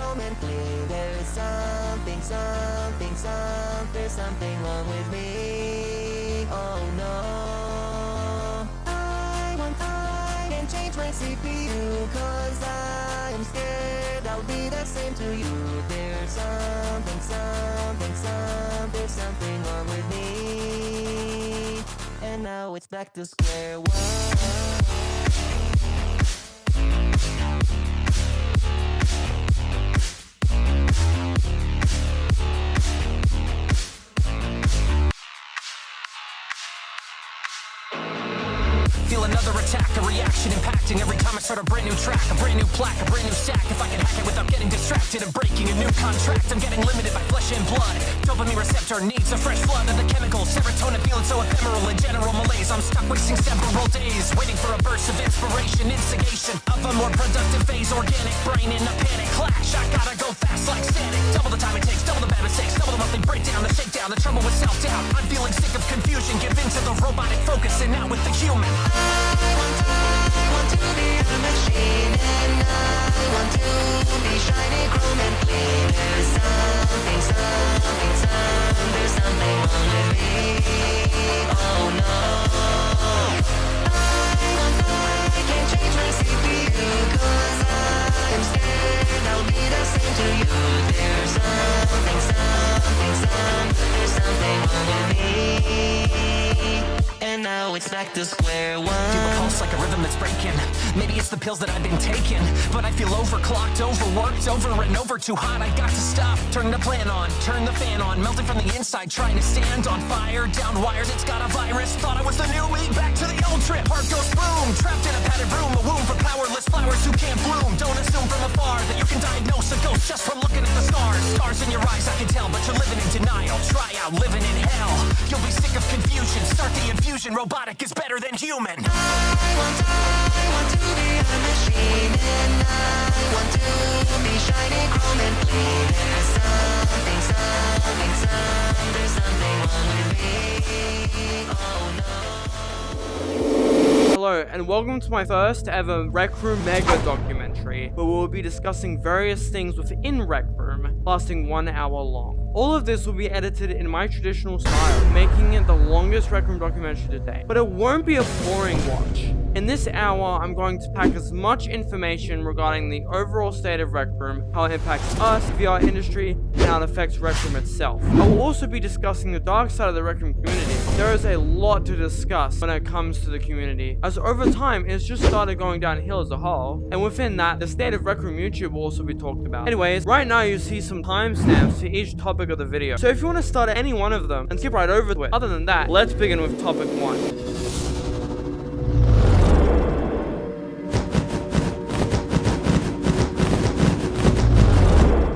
chrome and clean. There's something, there's something wrong with me. Oh no, I can change my CPU, cause I'm scared I'll be the same to you. There's something, there's something wrong with me. And now it's back to square one. Feel another attack, a reaction impacting every time I start a brand new track, a brand new plaque, a brand new stack. If I can hack it without getting distracted and breaking a new contract, I'm getting limited by flesh and blood. Dopamine receptor needs a fresh flood of the chemicals. Serotonin feeling so ephemeral in general malaise. I'm stuck wasting several days waiting for a burst of inspiration, instigation of a more productive phase. Organic brain in a panic clash. I gotta go fast like static. Double the time it takes, double the bad mistakes, double the monthly breakdown, the shakedown, the trouble with self-doubt. I'm feeling sick of confusion, give in to the robotic focus and now with the human. I want to be a machine, and I want to be shiny, chrome and clean. There's something, there's something wrong with me. Oh no, I can't change my CPU, cause I'm scared I'll be the same to you. There's something, there's something wrong with me. And now it's back to square one. Feel a pulse like a rhythm that's breaking. Maybe it's the pills that I've been taking, but I feel overclocked, overworked, over and over, too hot. I got to stop. Turn the plan on, turn the fan on, melting from the inside, trying to stand on fire. Down wires, it's got a virus. Thought I was the new me, back to the old trip. Heart goes boom, trapped in a padded room, a womb for powerless flowers who can't bloom. Don't assume from afar that you can diagnose a ghost just from looking at the stars. Stars in your eyes, I can tell, but you're living in denial. Try out living in hell. You'll be sick of confusion. Start the infusion. Robotic is better than human. I want to be a machine, and I want to be shiny, chrome and clean. There's something, there's something wrong with me. Oh no. Hello and welcome to my first ever Rec Room Mega documentary, where we will be discussing various things within Rec Room, lasting 1 hour long. All of this will be edited in my traditional style, making it the longest Rec Room documentary to date. But it won't be a boring watch. In this hour, I'm going to pack as much information regarding the overall state of Rec Room, how it impacts us, the VR industry, and how it affects Rec Room itself. I will also be discussing the dark side of the Rec Room community. There is a lot to discuss when it comes to the community, as over time, it's just started going downhill as a whole, and within that, the state of Rec Room YouTube will also be talked about. Anyways, right now you see some timestamps for each topic of the video, so if you want to start at any one of them and skip right over to it, other than that, let's begin with topic 1.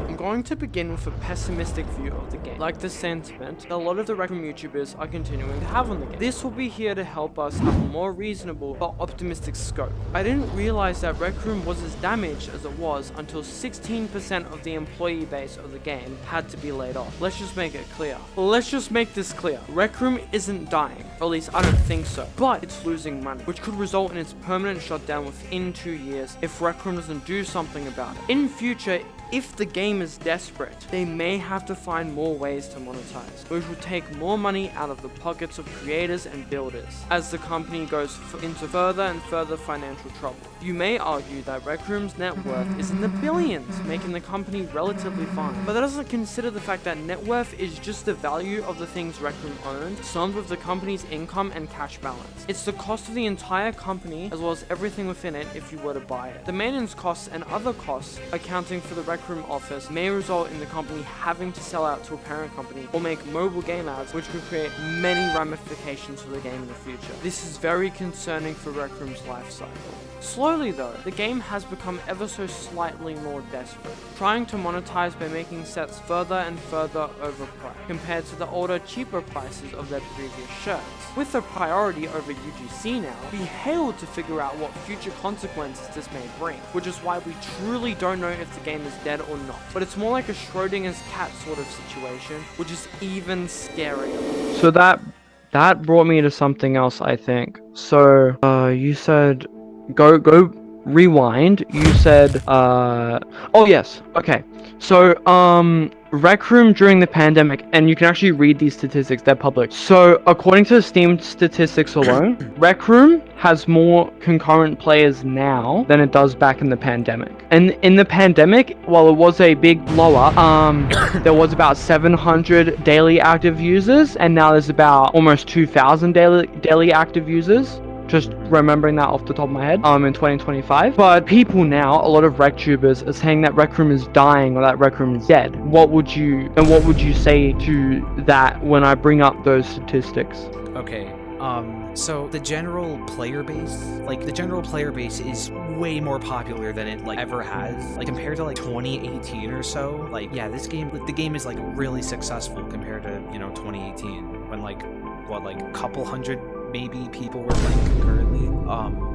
I'm going to begin with a pessimistic view of the game, like the sentiment that a lot of the Rec Room YouTubers are continuing to have on the game. This will be here to help us have a more reasonable but optimistic scope. I didn't realize that Rec Room was as damaged as it was until 16% of the employee base of the game had to be laid off. Let's just make it clear. Let's just make this clear. Rec Room isn't dying, or at least I don't think so, but it's losing money, which could result in its permanent shutdown within 2 years if Rec Room doesn't do something about it. In future, if the game is desperate, they may have to find more ways to monetize, which will take more money out of the pockets of creators and builders, as the company goes into further and further financial trouble. You may argue that Rec Room's net worth is in the billions, making the company relatively fine, but that doesn't consider the fact that net worth is just the value of the things Rec Room owned, summed with the company's income and cash balance. It's the cost of the entire company, as well as everything within it if you were to buy it. The maintenance costs and other costs accounting for the Rec Room office may result in the company having to sell out to a parent company or make mobile game ads, which could create many ramifications for the game in the future. This is very concerning for Rec Room's life cycle. Slowly though, the game has become ever so slightly more desperate, trying to monetize by making sets further and further overpriced compared to the older, cheaper prices of their previous shirts. With a priority over UGC now, we hail to figure out what future consequences this may bring, which is why we truly don't know if the game is dead or not. But it's more like a Schrodinger's cat sort of situation, which is even scarier. So that brought me to something else, I think. So, you said go rewind, you said, oh yes, okay. So, Rec Room during the pandemic, and you can actually read these statistics, they're public. So, according to Steam statistics alone, Rec Room has more concurrent players now than it does back in the pandemic. And in the pandemic, while it was a big blow up, there was about 700 daily active users, and now there's about almost 2,000 daily active users. Just remembering that off the top of my head, in 2025. But people now, a lot of rec tubers are saying that Rec Room is dying or that Rec Room is dead. What would you say to that when I bring up those statistics? Okay, so the general player base is way more popular than it, like, ever has. Like, compared to, like, 2018 or so, like, yeah, the game is, like, really successful compared to, 2018, when, like, a couple hundred maybe people were playing concurrently.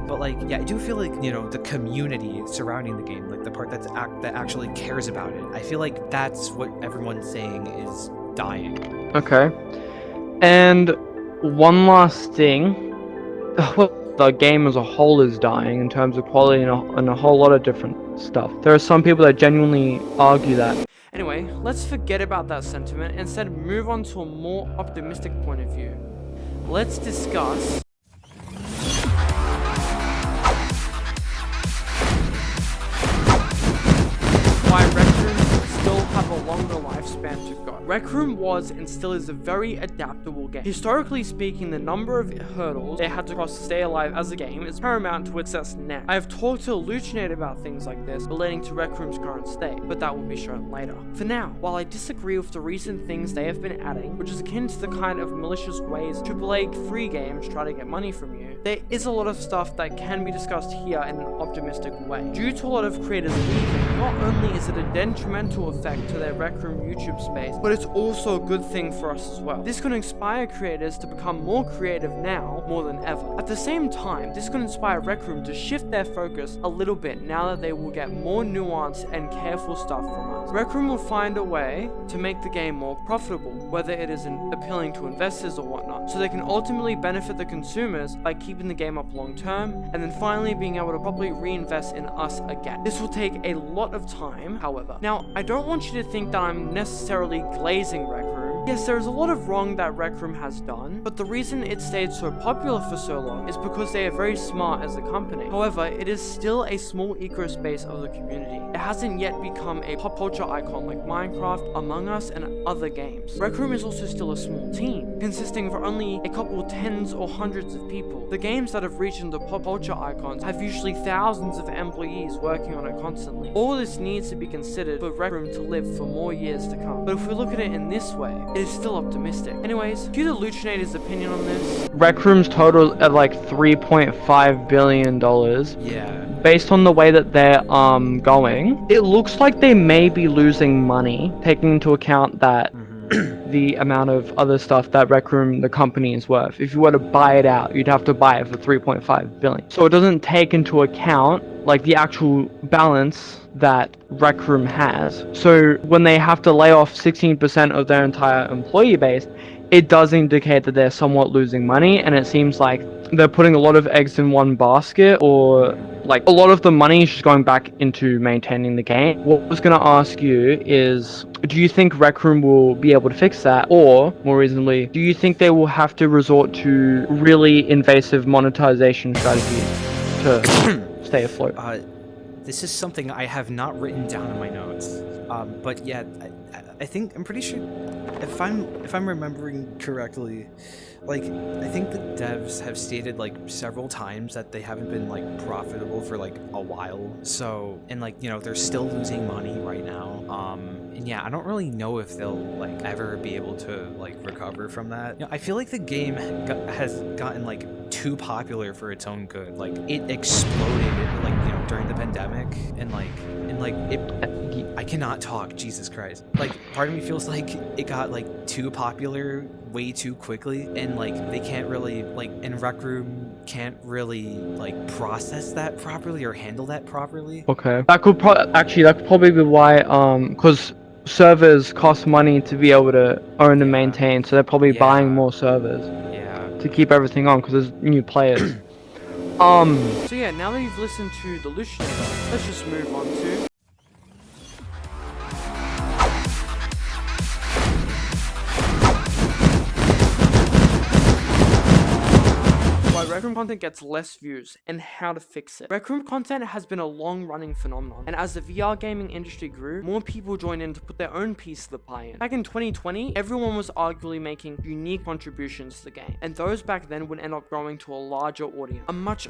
But like, yeah, I do feel like, the community surrounding the game, like the part that actually cares about it, I feel like that's what everyone's saying is dying. Okay. And one last thing, well, the game as a whole is dying in terms of quality and a whole lot of different stuff. There are some people that genuinely argue that. Anyway, let's forget about that sentiment and instead move on to a more optimistic point of view. Let's discuss why Rec Rooms still have a longer lifespan to go. Rec Room was and still is a very adaptable game. Historically speaking, the number of hurdles they had to cross to stay alive as a game is paramount to its success now. I have talked to Illuminated about things like this relating to Rec Room's current state, but that will be shown later. For now, while I disagree with the recent things they have been adding, which is akin to the kind of malicious ways AAA free games try to get money from you, there is a lot of stuff that can be discussed here in an optimistic way. Due to a lot of creators leaving, not only is it a detrimental effect to their Rec Room YouTube space, but it's also a good thing for us as well. This could inspire creators to become more creative now more than ever. At the same time, this could inspire Rec Room to shift their focus a little bit now that they will get more nuanced and careful stuff from us. Rec Room will find a way to make the game more profitable, whether it is appealing to investors or whatnot, so they can ultimately benefit the consumers by keeping the game up long term, and then finally being able to properly reinvest in us again. This will take a lot of time, however. Now, I don't want you to think that I'm necessarily glazing Rec Room. Yes, there is a lot of wrong that Rec Room has done, but the reason it stayed so popular for so long is because they are very smart as a company. However, it is still a small ecospace of the community. It hasn't yet become a pop culture icon like Minecraft, Among Us, and other games. Rec Room is also still a small team, consisting of only a couple tens or hundreds of people. The games that have reached into pop culture icons have usually thousands of employees working on it constantly. All this needs to be considered for Rec Room to live for more years to come. But if we look at it in this way, it is still optimistic. Anyways, due to Luchinator's opinion on this, Rec Room's total at like $3.5 billion. Yeah. Based on the way that they're going, it looks like they may be losing money, taking into account that the amount of other stuff that Rec Room, the company, is worth. If you were to buy it out, you'd have to buy it for $3.5 billion. So it doesn't take into account like the actual balance that Rec Room has. So when they have to lay off 16% of their entire employee base, it does indicate that they're somewhat losing money, and it seems like they're putting a lot of eggs in one basket, or like a lot of the money is just going back into maintaining the game. What I was going to ask you is, do you think Rec Room will be able to fix that? Or, more reasonably, do you think they will have to resort to really invasive monetization strategies to stay afloat? This is something I have not written down in my notes. But yeah, I'm pretty sure, if I'm remembering correctly, like, I think the devs have stated, like, several times that they haven't been, like, profitable for, like, a while. So, and, like, they're still losing money right now. And yeah, I don't really know if they'll, like, ever be able to, like, recover from that. I feel like the game has gotten, like, too popular for its own good. Like, it exploded, like, during the pandemic, and I cannot talk, Jesus Christ. Like, part of me feels like it got, like, too popular way too quickly, and, like, they can't really, like, and Rec Room can't really, like, process that properly or handle that properly. Okay. That could probably be why, because servers cost money to be able to own and maintain, so they're probably buying more servers to keep everything on, because there's new players. So yeah, now that you've listened to the Lucianator, let's just move on to why Rec Room content gets less views and how to fix it. Rec Room content has been a long-running phenomenon, and as the VR gaming industry grew, more people joined in to put their own piece of the pie in. Back in 2020, everyone was arguably making unique contributions to the game, and those back then would end up growing to a larger audience, a much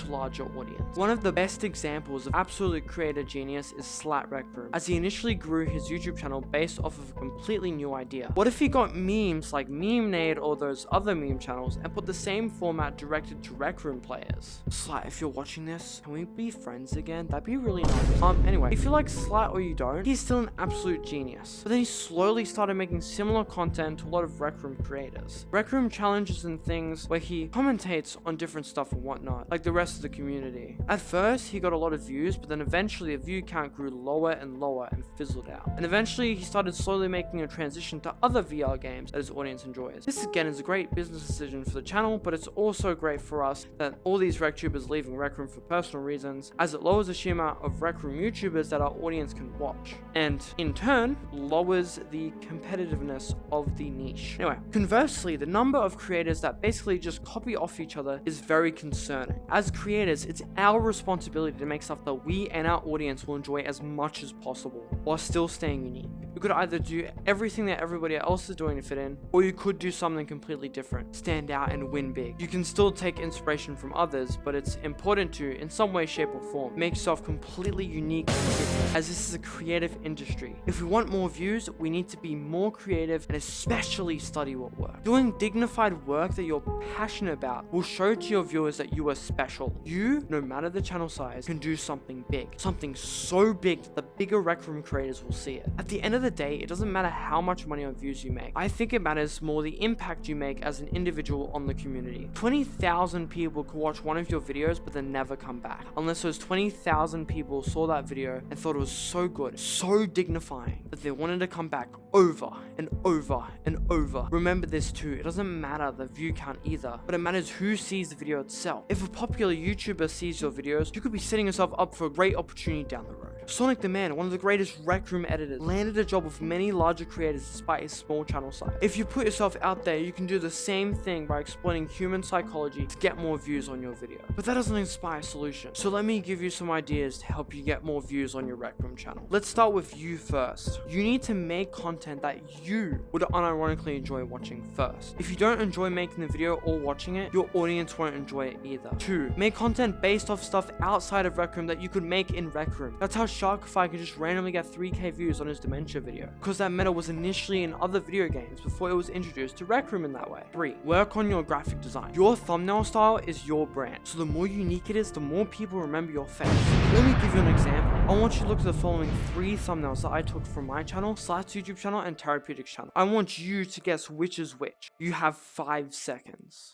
larger audience. One of the best examples of absolute creator genius is Slat Rec Room, as he initially grew his YouTube channel based off of a completely new idea. What if he got memes like MemeNade or those other meme channels and put the same format directed to Rec Room players? Slat, if you're watching this, can we be friends again? That'd be really nice. Anyway, if you like Slat or you don't, he's still an absolute genius. But then he slowly started making similar content to a lot of Rec Room creators. Rec Room challenges and things where he commentates on different stuff and whatnot, like the rest of the community. At first, he got a lot of views, but then eventually the view count grew lower and lower and fizzled out. And eventually, he started slowly making a transition to other VR games that his audience enjoys. This again is a great business decision for the channel, but it's also great for us that all these RecTubers leaving Rec Room for personal reasons, as it lowers the sheer amount of Rec Room YouTubers that our audience can watch, and in turn lowers the competitiveness of the niche. Anyway, conversely, the number of creators that basically just copy off each other is very concerning. As creators, it's our responsibility to make stuff that we and our audience will enjoy as much as possible while still staying unique. You could either do everything that everybody else is doing to fit in, or you could do something completely different, stand out and win big. You can still take inspiration from others, but it's important to, in some way, shape or form, make yourself completely unique and different, as this is a creative industry. If we want more views, we need to be more creative and especially study what works. Doing dignified work that you're passionate about will show to your viewers that you are special. You, no matter the channel size, can do something big. Something so big that the bigger Rec Room creators will see it. At the end of the day, it doesn't matter how much money or views you make. I think it matters more the impact you make as an individual on the community. 20,000 people could watch one of your videos but then never come back, unless those 20,000 people saw that video and thought it was so good, so dignifying, that they wanted to come back over and over and over. Remember this too, it doesn't matter the view count either, but it matters who sees the video itself. If a popular YouTuber sees your videos, you could be setting yourself up for a great opportunity down the road. Sonic the Man, one of the greatest Rec Room editors, landed a job with many larger creators despite his small channel size. If you put yourself out there, you can do the same thing by exploiting human psychology to get more views on your video. But that doesn't inspire solutions. So let me give you some ideas to help you get more views on your Rec Room channel. Let's start with you first. You need to make content that you would unironically enjoy watching first. If you don't enjoy making the video or watching it, your audience won't enjoy it either. 2. Make content based off stuff outside of Rec Room that you could make in Rec Room. That's how Sharkify could just randomly get 3k views on his Dementia video, because that meta was initially in other video games before it was introduced to Rec Room in that way. 3. Work on your graphic design. Your thumbnail style is your brand, so the more unique it is, the more people remember your face. Let me give you an example. I want you to look at the following 3 thumbnails that I took from my channel, Slat's YouTube channel, and Therapeutics channel. I want you to guess which is which. You have 5 seconds.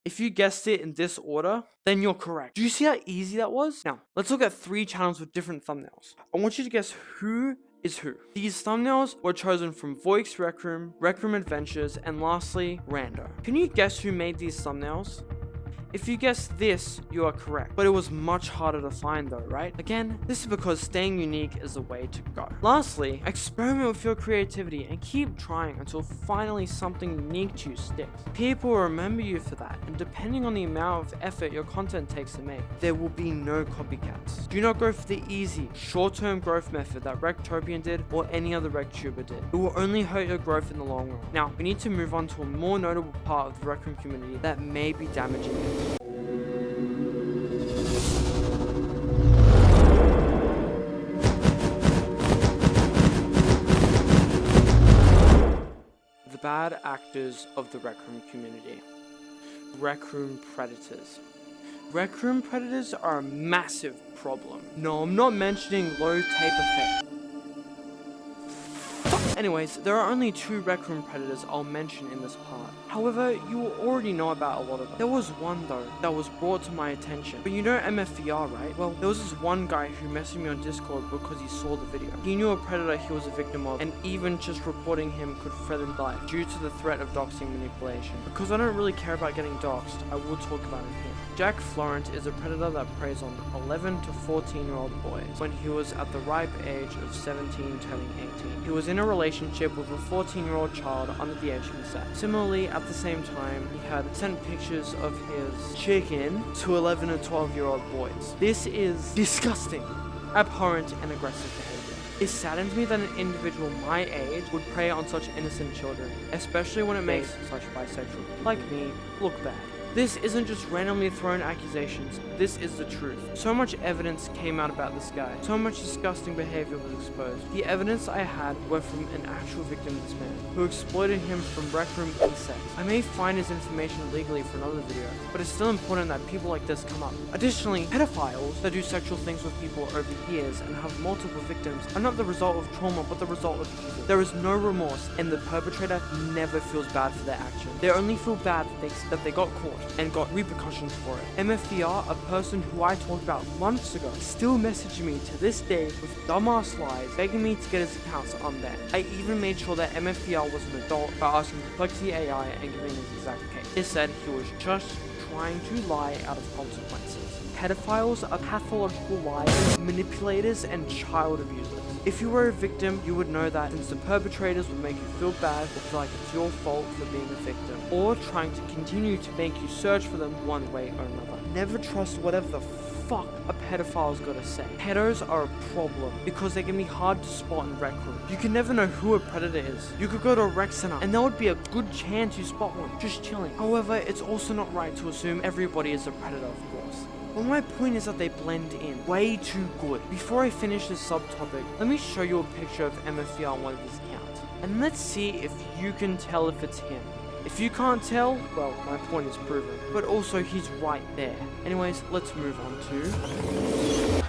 If you guessed it in this order, then you're correct. Do you see how easy that was? Now, let's look at 3 channels with different thumbnails. I want you to guess who is who. These thumbnails were chosen from Voix Rec Room Adventures, and lastly, Rando. Can you guess who made these thumbnails? If you guessed this, you are correct, but it was much harder to find though, right? Again, this is because staying unique is the way to go. Lastly, experiment with your creativity and keep trying until finally something unique to you sticks. People will remember you for that, and depending on the amount of effort your content takes to make, there will be no copycats. Do not go for the easy, short-term growth method that Rectopian did or any other RecTuber did. It will only hurt your growth in the long run. Now, we need to move on to a more notable part of the Rec Room community that may be damaging it. The bad actors of the Rec Room community. Rec Room predators. Rec Room predators are a massive problem. No, I'm not mentioning low tape effect. Anyways, there are only 2 Rec Room predators I'll mention in this part. However, you will already know about a lot of them. There was one though that was brought to my attention. But you know MFVR, right? Well, there was this one guy who messaged me on Discord because he saw the video. He knew a predator he was a victim of, and even just reporting him could threaten life due to the threat of doxing manipulation. Because I don't really care about getting doxed, I will talk about it here. Jack Florent is a predator that preys on 11 to 14-year-old boys when he was at the ripe age of 17 turning 18. He was in a relationship with a 14-year-old child under the age of consent. Similarly, at the same time, he had sent pictures of his chicken to 11 and 12-year-old boys. This is disgusting, abhorrent, and aggressive behavior. It saddens me that an individual my age would prey on such innocent children, especially when it makes such bisexual, like me, look bad. This isn't just randomly thrown accusations, this is the truth. So much evidence came out about this guy, so much disgusting behavior was exposed. The evidence I had were from an actual victim of this man, who exploited him from Rec Room e-sex. I may find his information legally for another video, but it's still important that people like this come up. Additionally, pedophiles that do sexual things with people over years and have multiple victims are not the result of trauma, but the result of evil. There is no remorse, and the perpetrator never feels bad for their action. They only feel bad that they got caught and got repercussions for it. MFVR, a person who I talked about months ago, still messaging me to this day with dumbass lies, begging me to get his accounts unbanned. I even made sure that MFVR was an adult by asking Toxicity AI and giving his exact case. It said he was just trying to lie out of consequences. Pedophiles are pathological liars, manipulators, and child abusers. If you were a victim, you would know that, since the perpetrators would make you feel bad or feel like it's your fault for being a victim, or trying to continue to make you search for them one way or another. Never trust whatever the fuck a pedophile's gotta say. Pedos are a problem because they can be hard to spot in rec rooms. You can never know who a predator is. You could go to a rec center and there would be a good chance you spot one, just chilling. However, it's also not right to assume everybody is a predator, of course. But my point is that they blend in way too good. Before I finish this subtopic, let me show you a picture of MFVR on one of his accounts, and let's see if you can tell if it's him. If you can't tell, well, my point is proven. But also, he's right there. Anyways, let's move on to...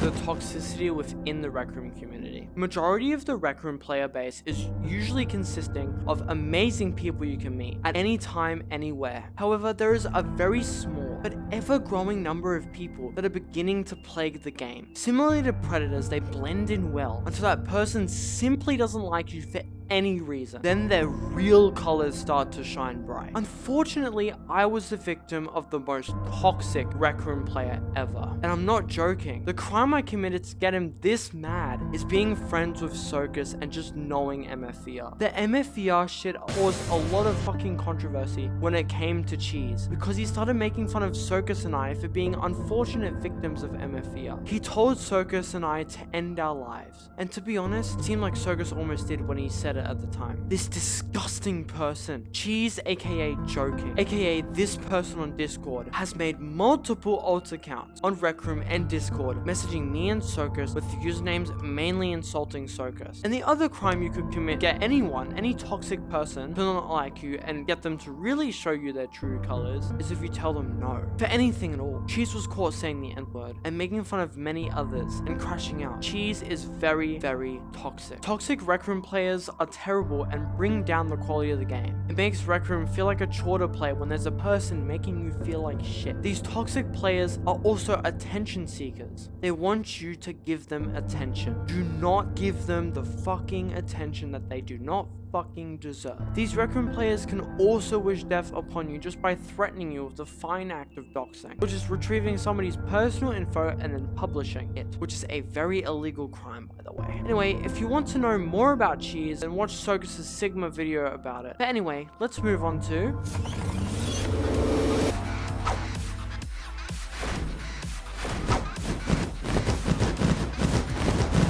the toxicity within the Rec Room community. Majority of the Rec Room player base is usually consisting of amazing people you can meet at any time, anywhere. However, there is a very small but ever-growing number of people that are beginning to plague the game. Similarly to predators, they blend in well until that person simply doesn't like you for any reason. Then their real colors start to shine bright. Unfortunately, I was the victim of the most toxic Rec Room player ever. And I'm not joking. The crime I committed to get him this mad is being friends with Circus and just knowing MFVR. The MFVR shit caused a lot of fucking controversy when it came to Cheese, because he started making fun of Circus and I for being unfortunate victims of MFVR. He told Circus and I to end our lives. And to be honest, it seemed like Circus almost did when he said it at the time. This disgusting person, Cheese aka Joking, aka this person on Discord, has made multiple alt accounts on Rec Room and Discord, messaging me and Circus with usernames mainly insulting Circus. And the other crime you could commit, get anyone, any toxic person to not like you and get them to really show you their true colors, is if you tell them no. For anything at all. Cheese was caught saying the N-word and making fun of many others and crashing out. Cheese is very, very toxic. Toxic Rec Room players are terrible and bring down the quality of the game. It makes Rec Room feel like a chore to play when there's a person making you feel like shit. These toxic players are also attention seekers. They want you to give them attention. Do not give them the fucking attention that they do not fucking deserve. These Rec Room players can also wish death upon you just by threatening you with the fine act of doxing, which is retrieving somebody's personal info and then publishing it, which is a very illegal crime, by the way. Anyway, if you want to know more about Cheese, then watch Circus's Sigma video about it. But anyway, let's move on to...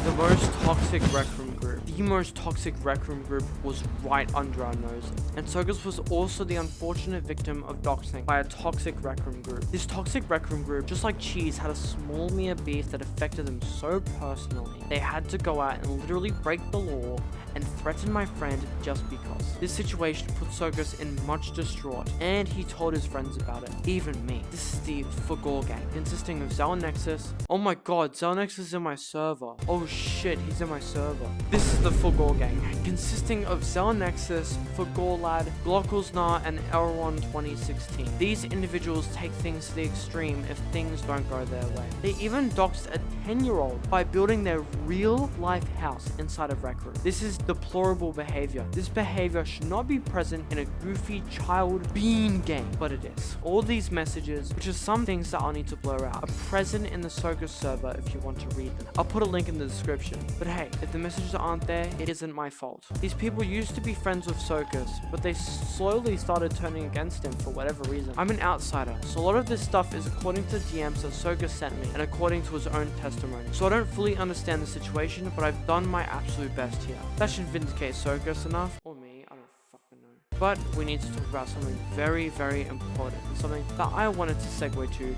the most toxic Rec Room group. The the most toxic Rec Room group was right under our noses, and Sogus was also the unfortunate victim of doxing by a toxic Rec Room group. This toxic Rec Room group, just like Cheese, had a small mere beef that affected them so personally, they had to go out and literally break the law and threaten my friend just because. This situation put Sogus in much distraught, and he told his friends about it, even me. This is the Fugor gang, consisting of Zelnexus. Oh my god, Zelnexus is in my server. Oh shit, he's in my server. This is the Fugor gang, consisting of Zelnexus, Fugorlad, Glocklesnar, and Elron 2016. These individuals take things to the extreme if things don't go their way. They even doxed a 10-year-old by building their real-life house inside of Rec Room. This is deplorable behavior. This behavior should not be present in a goofy child bean game, but it is. All these messages, which are some things that I'll need to blur out, are present in the Sogus server if you want to read them. I'll put a link in the description. But hey, if the messages aren't there, it isn't my fault. These people used to be friends with Sogus, but they slowly started turning against him for whatever reason. I'm an outsider, so a lot of this stuff is according to DMs that Sogus sent me and according to his own testimony. So I don't fully understand the situation, but I've done my absolute best here. That should vindicate Sogus enough, or me, I don't fucking know. But we need to talk about something very, very important, and something that I wanted to segue to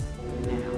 now.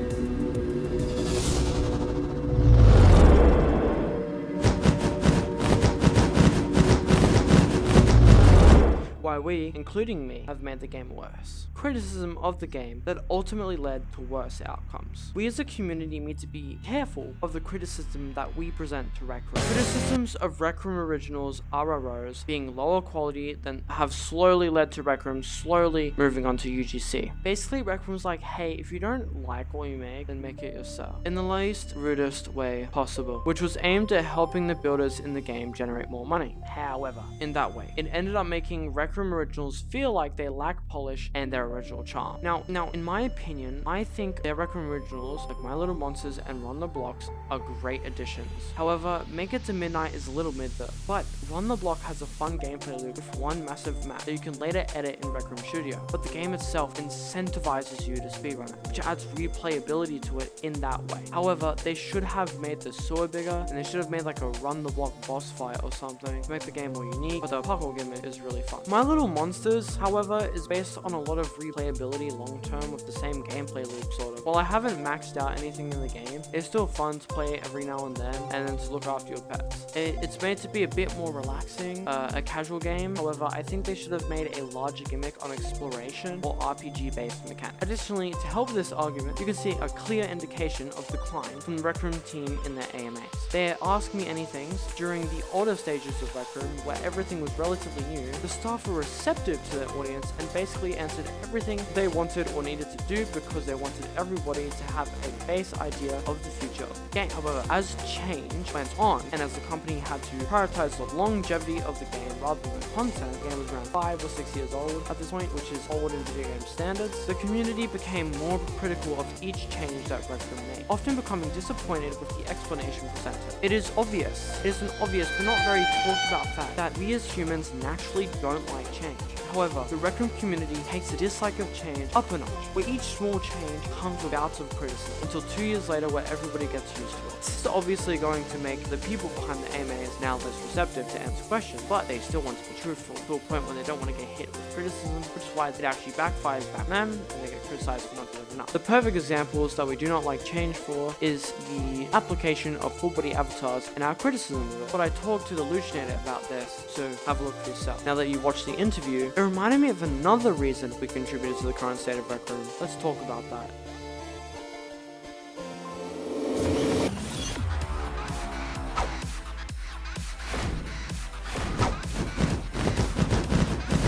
Why we, including me, have made the game worse. Criticism of the game that ultimately led to worse outcomes. We as a community need to be careful of the criticism that we present to Rec Room. Criticisms of Rec Room originals RROs being lower quality than have slowly led to Rec Room slowly moving on to UGC. Basically, Rec Room's like, hey, if you don't like what you make, then make it yourself. In the least rudest way possible, which was aimed at helping the builders in the game generate more money. However, in that way, it ended up making Rec Room originals feel like they lack polish and their original charm. Now, in my opinion, I think their Rec Room originals, like My Little Monsters and Run the Blocks, are great additions. However, Make It to Midnight is a little mid though, but Run the Block has a fun gameplay loop with one massive map that you can later edit in Rec Room Studio, but the game itself incentivizes you to speedrun it, which adds replayability to it in that way. However, they should have made the sewer bigger, and they should have made like a Run the Block boss fight or something to make the game more unique, but the parkour gimmick is really fun. My Little Monsters, however, is based on a lot of replayability long term with the same gameplay loop sort of. While I haven't maxed out anything in the game, it's still fun to play every now and then to look after your pets. It's made to be a bit more relaxing, a casual game. However, I think they should have made a larger gimmick on exploration or RPG based mechanics. Additionally, to help this argument, you can see a clear indication of decline from the Rec Room team in their AMAs. They Ask Me Anythings during the older stages of Rec Room, where everything was relatively new. The staff were receptive to their audience and basically answered everything they wanted or needed to do because they wanted everybody to have a base idea of the future of the game. However, as change went on and as the company had to prioritize the longevity of the game rather than content, the game was around 5 or 6 years old at this point, which is old in video game standards, the community became more critical of each change that Rec Room made, often becoming disappointed with the explanation presented. It is an obvious but not very talked about fact that we as humans naturally don't like change. However, the Rec Room community takes the dislike of change up a notch, where each small change comes with bouts of criticism, until 2 years later where everybody gets used to it. This is obviously going to make the people behind the AMAs now less receptive to answer questions, but they still want to be truthful, to a point where they don't want to get hit with criticism, which is why it actually backfires back them, and they get criticized for not doing enough. The perfect examples that we do not like change for is the application of full body avatars and our criticism of it. But I talked to the Luchinator about this, so have a look for yourself. Now that you watched the interview, it reminded me of another reason we contributed to the current state of Rec Room. Let's talk about that.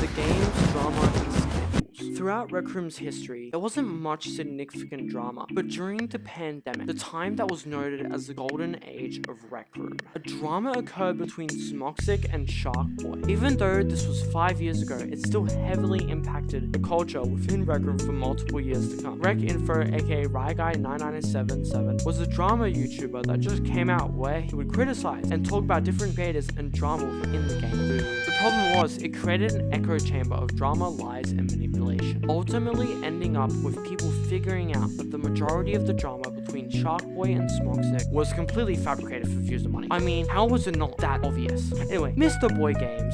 The game's drama and scandals. Throughout Rec Room's history, there wasn't much significant drama, but during the pandemic, the time that was noted as the golden age of Rec Room, a drama occurred between Smoxic and Sharkboy. Even though this was 5 years ago, it still heavily impacted the culture within Rec Room for multiple years to come. Rec Info, aka RyGuy99777, was a drama YouTuber that just came out where he would criticize and talk about different creators and drama within the game. The problem was, it created an echo chamber of drama, lies, and manipulation, ultimately ending up with people figuring out that the majority of the drama between between Sharkboy and Smoxic was completely fabricated for views and money. I mean, how was it not that obvious? Anyway, Mr. Boy Games,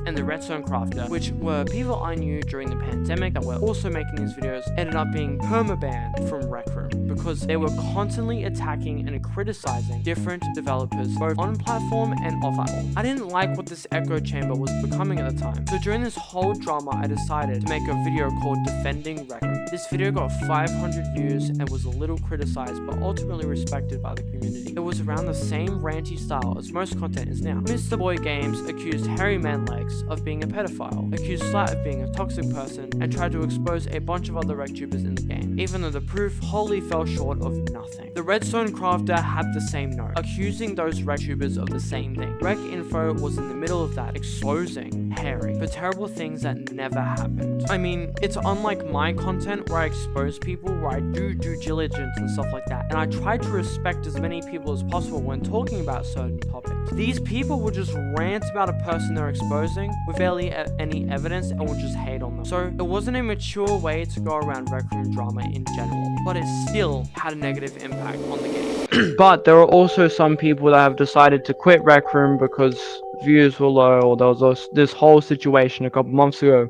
and the Redstone Crafter, which were people I knew during the pandemic that were also making these videos, ended up being permabanned from Rec Room because they were constantly attacking and criticizing different developers, both on platform and off platform. I didn't like what this echo chamber was becoming at the time, so during this whole drama, I decided to make a video called Defending Rec Room. This video got 500 views and was a little criticized, but ultimately respected by the community. It was around the same ranty style as most content is now. Mr. Boy Games accused Hairy Man Legs of being a pedophile, accused Slat of being a toxic person, and tried to expose a bunch of other RecTubers in the game, even though the proof wholly fell short of nothing. The Redstone Crafter had the same note, accusing those RecTubers of the same thing. Rec Info was in the middle of that, exposing Hairy for terrible things that never happened. I mean, it's unlike my content where I expose people, where I do due diligence and stuff like that, and I try to respect as many people as possible when talking about certain topics. These people would just rant about a person they're exposing with barely any evidence and would just hate on them. So it wasn't a mature way to go around Rec Room drama in general, but it still had a negative impact on the game. But there are also some people that have decided to quit Rec Room because views were low, or there was this whole situation a couple months ago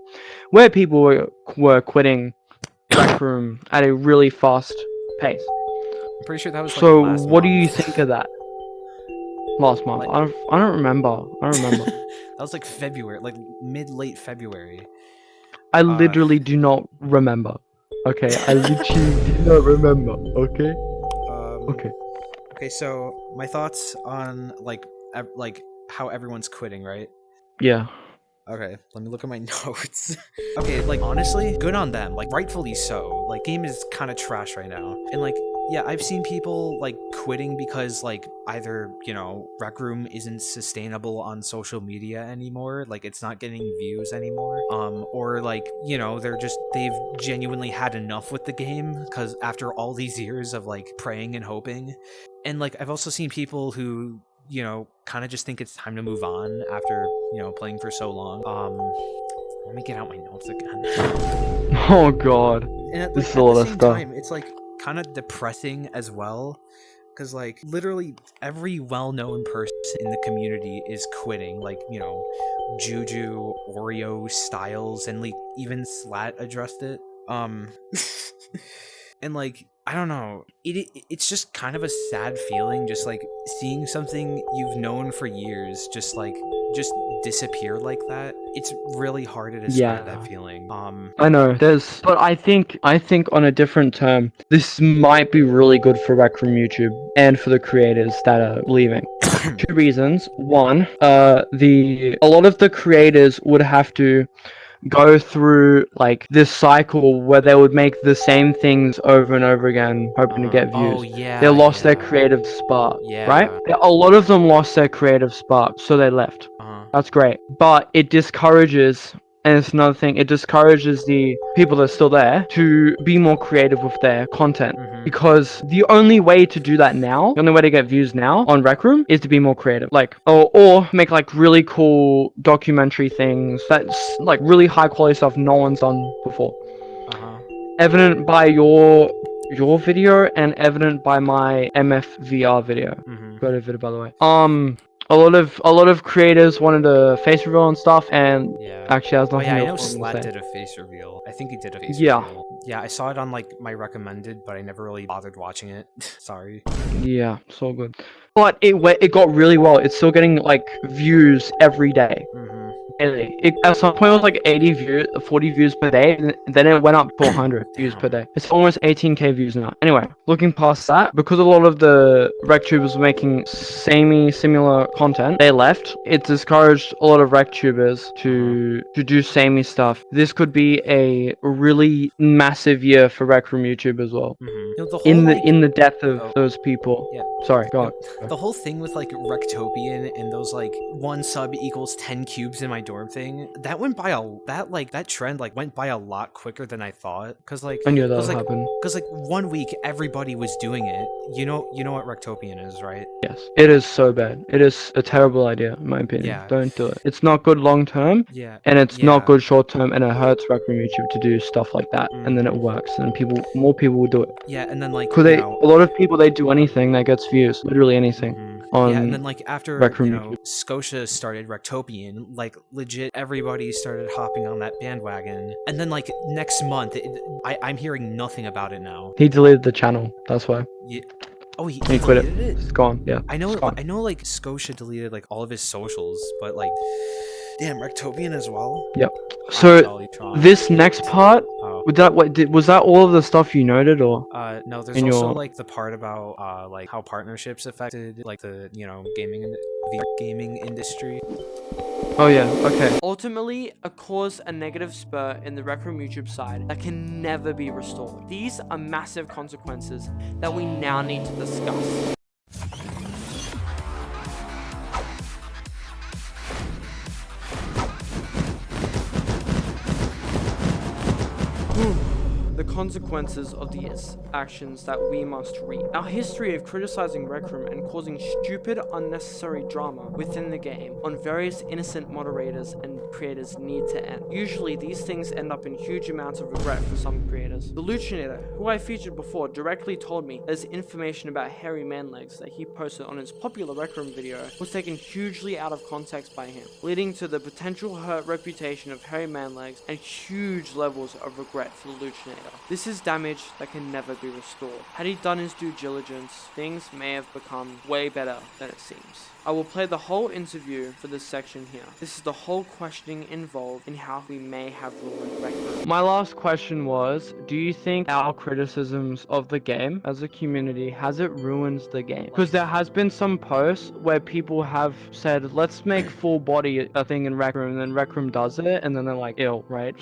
where people were quitting Rec Room at a really fast pace. I'm pretty sure that was like So last what do month. you think of that? Last month? Like- I don't remember. That was like February, like late February. I literally do not remember. Okay, I literally do not remember. Okay. Okay. Okay, so my thoughts on like how everyone's quitting, right? Yeah. Okay, let me look at my notes. Okay, like honestly, good on them. Like rightfully so. Like game is kind of trash right now. And like yeah, I've seen people like quitting because like either, you know, Rec Room isn't sustainable on social media anymore, like it's not getting views anymore. Or like, you know, they've genuinely had enough with the game cuz after all these years of like praying and hoping. And like I've also seen people who, you know, kind of just think it's time to move on after, you know, playing for so long. Let me get out my notes again. Oh god. And at, This like, is a lot at the of same stuff. time, it's like kind of depressing as well, because like literally every well-known person in the community is quitting. Like, you know, Juju, Oreo, Styles, and like even Slat addressed it. And like I don't know, it's just kind of a sad feeling, just like seeing something you've known for years just disappear like that. It's really hard to describe that feeling. I know, but I think on a different term, this might be really good for Rec Room YouTube and for the creators that are leaving. Two reasons. One, a lot of the creators would have to go through like this cycle where they would make the same things over and over again, hoping to get views. Oh yeah. They lost their creative spark, Yeah. right? A lot of them lost their creative spark, so they left. That's great, but it discourages, and it's another thing, it discourages the people that are still there to be more creative with their content. Because the only way to do that now, the only way to get views now on Rec Room is to be more creative. Like, or make like really cool documentary things that's like really high quality stuff no one's done before. Evident by your video and evident by my MFVR video. Got a video by the way. A lot of creators wanted a face reveal and stuff, and actually I was not. I know Slat did a face reveal. I think he did a face reveal. Yeah, I saw it on like my recommended, but I never really bothered watching it. Sorry. Yeah, so good. But it got really well. It's still getting like views every day. Daily. At some point it was like 40 views per day, and then it went up to 100 views per day. It's almost 18k views now. Anyway, looking past that, because a lot of the RecTubers were making similar content, they left. It discouraged a lot of RecTubers to do samey stuff. This could be a really massive year for Rec Room YouTube as well. You know, the whole, In the death of those people. Yeah. Sorry, go on. The whole thing with like Rectopian and those like 1 sub equals 10 cubes in my dorm thing, that went by that trend like went by a lot quicker than I thought. Cause like, I knew that would happen. Cause like 1 week everybody was doing it. You know what Rectopian is, right? Yes, it is so bad. It is a terrible idea, in my opinion. Yeah. Don't do it. It's not good long term, Yeah. and it's Yeah. not good short term, and it hurts Rec Room YouTube to do stuff like that. And then it works, and more people will do it. Yeah, and then like Cause a lot of people, they do anything that gets views, literally anything. On yeah, and then like after Rec Room you know Scotia started Rectopian, like legit everybody started hopping on that bandwagon. And then like next month, I'm hearing nothing about it now. He deleted the channel. That's why. Yeah. Oh, he quit it. deleted it. It's gone. Yeah. I know. it's gone. I know. Like Scotia deleted like all of his socials, but like, damn, Rectopian as well. Yep. Wow, So Jolly Tron. this next part, Oh. was that all of the stuff you noted, or? No, there's in also your- like the part about like how partnerships affected like the the gaming industry. Oh yeah. Okay. Ultimately, it caused a negative spur in the Rec Room YouTube side that can never be restored. These are massive consequences that we now need to discuss. The consequences of these actions that we must reap. Our history of criticizing Rec Room and causing stupid, unnecessary drama within the game on various innocent moderators and creators need to end. Usually, these things end up in huge amounts of regret for some creators. The Luchinator, who I featured before, directly told me there's information about hairy man legs that he posted on his popular Rec Room video was taken hugely out of context by him, leading to the potential hurt reputation of hairy man legs and huge levels of regret for the Luchinator. This is damage that can never be restored. Had he done his due diligence, things may have become way better than it seems. I will play the whole interview for this section here. This is the whole questioning involved in how we may have ruined Rec Room. My last question was, do you think our criticisms of the game as a community, has it ruined the game? Because there has been some posts where people have said, let's make full body a thing in Rec Room, and then Rec Room does it, and then they're like, ill, right?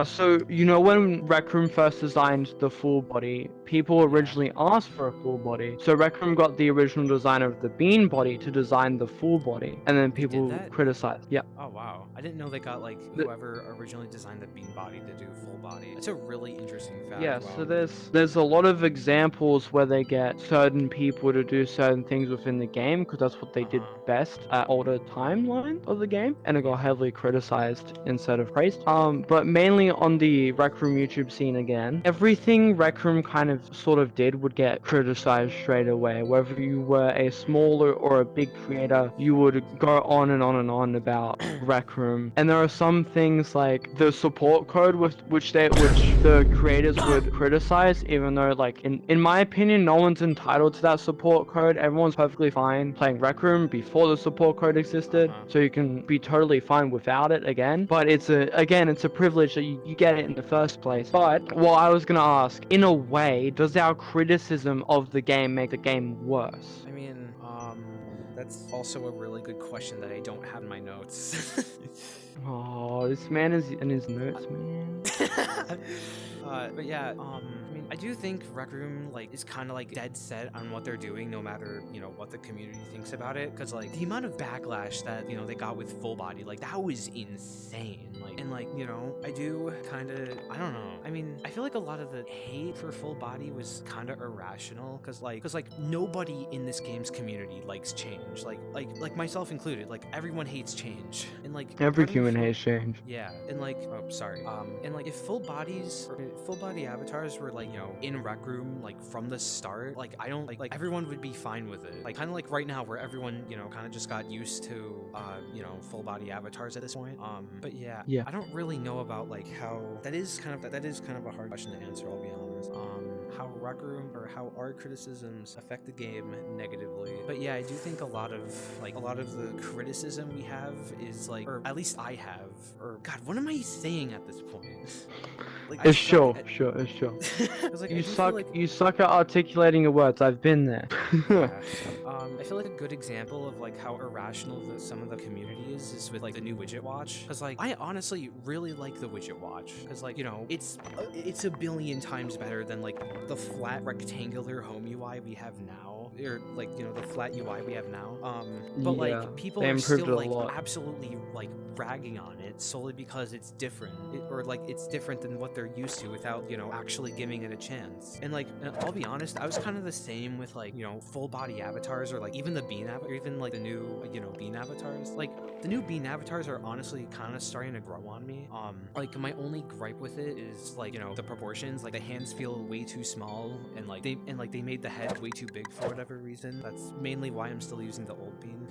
So, you know, when Rec Room first designed the full body, people originally asked for a full body. So Rec Room got the original designer of the bean body to design the full body, and then people that? criticized. Yeah. Oh wow, I didn't know they got like whoever originally designed the bean body to do full body. That's a really interesting fact. Yeah, Wow. so there's a lot of examples where they get certain people to do certain things within the game because that's what they did best at older timelines of the game, and it got heavily criticized instead of praised. But mainly on the Rec Room YouTube scene again, everything Rec Room kind of sort of did would get criticized straight away. Whether you were a smaller or a big creator, you would go on and on and on about Rec Room. And there are some things like the support code with which the creators would criticize, even though like in my opinion, no one's entitled to that support code. Everyone's perfectly fine playing Rec Room before the support code existed, so you can be totally fine without it again. But it's a privilege that you get it in the first place. But what I was gonna ask, in a way, does our criticism of the game make the game worse? I mean, that's also a really good question that I don't have in my notes. Oh, this man is in his notes, man. But yeah, I mean, I do think Rec Room like is kind of like dead set on what they're doing, no matter what the community thinks about it. Cause like the amount of backlash that they got with Full Body, like that was insane. Like and like I do kind of I don't know. I mean, I feel like a lot of the hate for Full Body was kind of irrational, cause like nobody in this game's community likes change. Like myself included. Like everyone hates change, and like Every part of- human hates change. Yeah, and like, oh, sorry. And like, if full body avatars were like, in Rec Room, like from the start, like I don't like everyone would be fine with it. Like kind of like right now, where everyone, kind of just got used to, full body avatars at this point. But yeah, Yeah. I don't really know about like how that is kind of a hard question to answer. I'll be honest. How Rec Room or how our criticisms affect the game negatively. But yeah, I do think a lot of the criticism we have is like, or at least I have, or God, what am I saying at this point? Like, It's sure. It's sure. Like, You suck at articulating your words. I've been there. I feel like a good example of like how irrational some of the community is with like the new widget watch. Cause like I honestly really like the widget watch. Cause like it's a billion times better than like the flat rectangular home UI we have now. or like, you know, the flat UI we have now. But Yeah, like people they are improved still it a like lot. absolutely like ragging on it solely because it's different, or like it's different than what they're used to without, you know, actually giving it a chance. And like, I'll be honest, I was kind of the same with like, you know, full body avatars, or like even the bean avatar, or even like the new, you know, bean avatars. Like the new bean avatars are honestly kind of starting to grow on me. Like my only gripe with it is like, you know, the proportions. Like the hands feel way too small, and like they made the head way too big for whatever reason. That's mainly why I'm still using the old bean.